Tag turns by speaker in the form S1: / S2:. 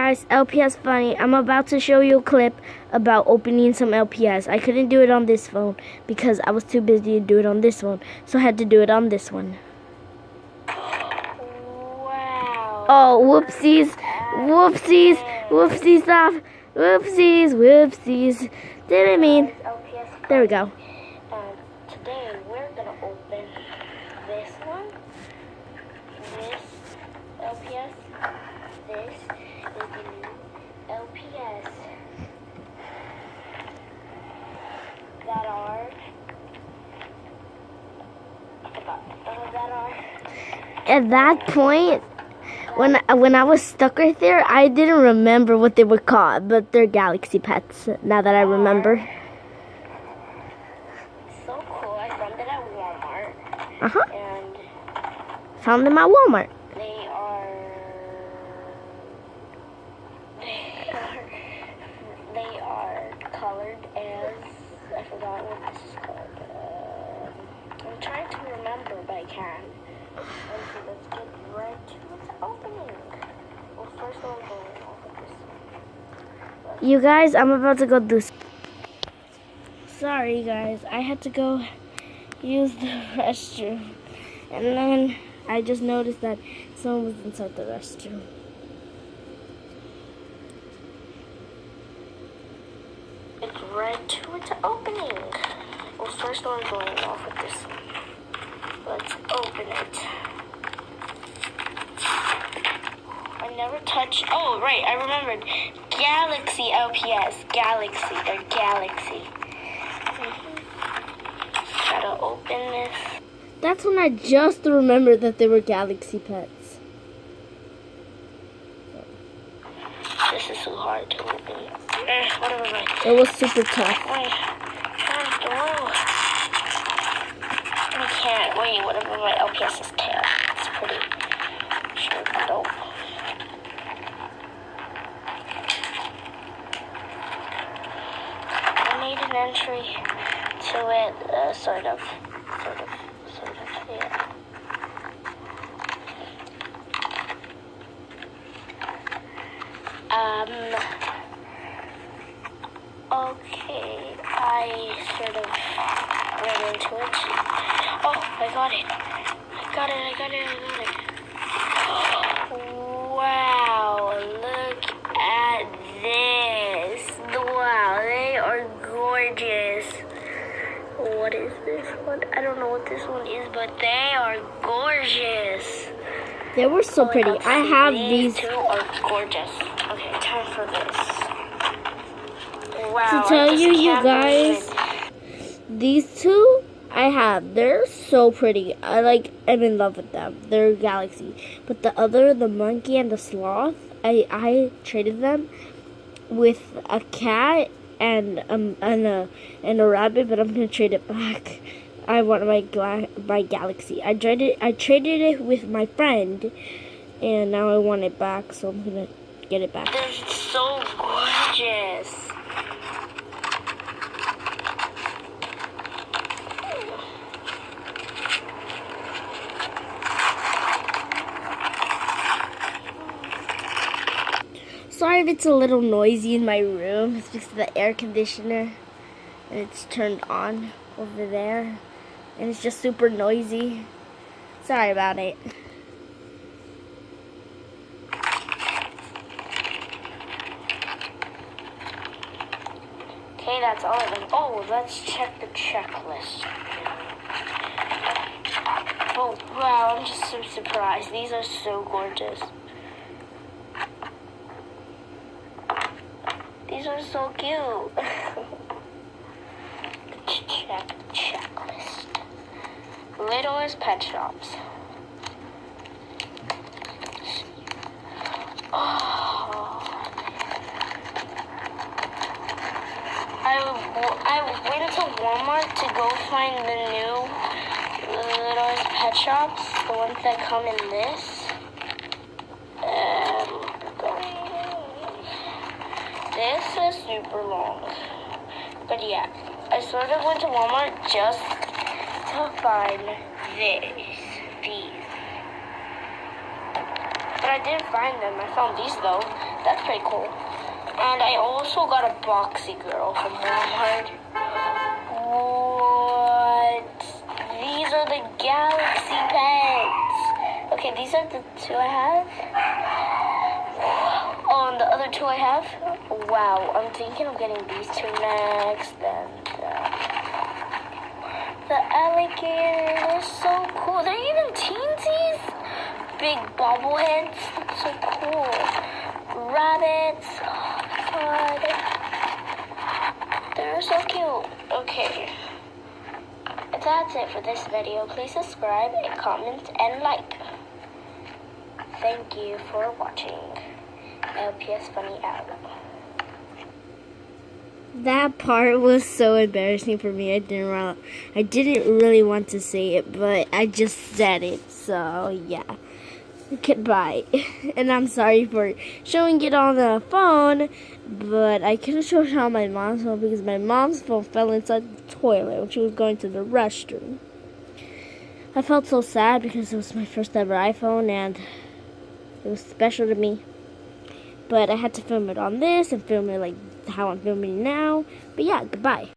S1: Guys, LPS funny. I'm about to show you a clip about opening some LPS. I couldn't do it on this phone because I was too busy to do it on this one, so I had to do it on this one.
S2: Wow.
S1: Oh, whoopsies, whoopsies, whoopsies off, whoopsies, whoopsies. Didn't mean. There we go.
S2: Today we're gonna open this one, this LPS, this is the new LPS that are
S1: At that point, when I was stuck right there, I didn't remember what they were called, but they're Galaxy pets. Now that I remember.
S2: So cool! I found it at Walmart. And
S1: Found them at Walmart.
S2: They are colored as, I forgot what this is called. I'm trying to remember, but I can't. Let's get right to its opening. Well, first I'm going off of this one.
S1: You guys, I'm about to go do. Sorry guys, I had to go use the restroom, and then I just noticed that someone was inside the restroom.
S2: It's right to its opening. Well, first I'm going off with this one. Let's open it. I never touched. Oh, right, I remembered. Galaxy LPS. Galaxy. They're Galaxy. Gotta open this.
S1: That's when I just remembered that they were Galaxy pets.
S2: This is so hard to open. Whatever.
S1: It was super tough.
S2: Wait. I can't. Wait, whatever my LPS is tear. It's pretty sure. Nope. I made an entry to it, sort of, yeah. Okay, I sort of ran into it. Oh, I got it. Wow, look at this. Wow, they are gorgeous. What is this one? I don't know what this one is, but they are gorgeous.
S1: They were so pretty. I have
S2: These
S1: these.
S2: two are gorgeous. Okay, time for this. Wow,
S1: To tell you guys, these two I have. They're so pretty. I'm in love with them. They're Galaxy. But the monkey and the sloth, I traded them with a cat and a rabbit, but I'm gonna trade it back. I want my Galaxy. I traded it with my friend, and now I want it back, so I'm gonna get it back.
S2: They're so gorgeous.
S1: Sorry if it's a little noisy in my room. It's because of the air conditioner, and it's turned on over there, and it's just super noisy. Sorry about it.
S2: Okay, that's all of them. Oh, let's check the checklist. Oh, wow, I'm just so surprised. These are so gorgeous. These are so cute. Check the checklist. Littlest pet shops. Oh. I went to Walmart to go find the new Littlest pet shops, the ones that come in this. This is super long. But yeah, I sort of went to Walmart just to find these. But I didn't find them. I found these though. That's pretty cool. And I also got a boxy girl from Walmart. What? These are the Galaxy pets. Okay, these are the two I have. Oh, and the other two I have. Wow, I'm thinking of getting these two next. And the alligator, they're so cool. They're even teensies. Big bobbleheads. That's so cool. Rabbits. Oh my god. They're so cute. Okay. That's it for this video. Please subscribe and comment and like. Thank you for watching. LPS Funny out.
S1: That part was so embarrassing for me. I didn't really want to say it, but I just said it. So yeah. Goodbye. And I'm sorry for showing it on the phone, but I couldn't show it on my mom's phone because my mom's phone fell inside the toilet when she was going to the restroom. I felt so sad because it was my first ever iPhone and it was special to me. But I had to film it on this and film it like how I'm filming now. But yeah, goodbye.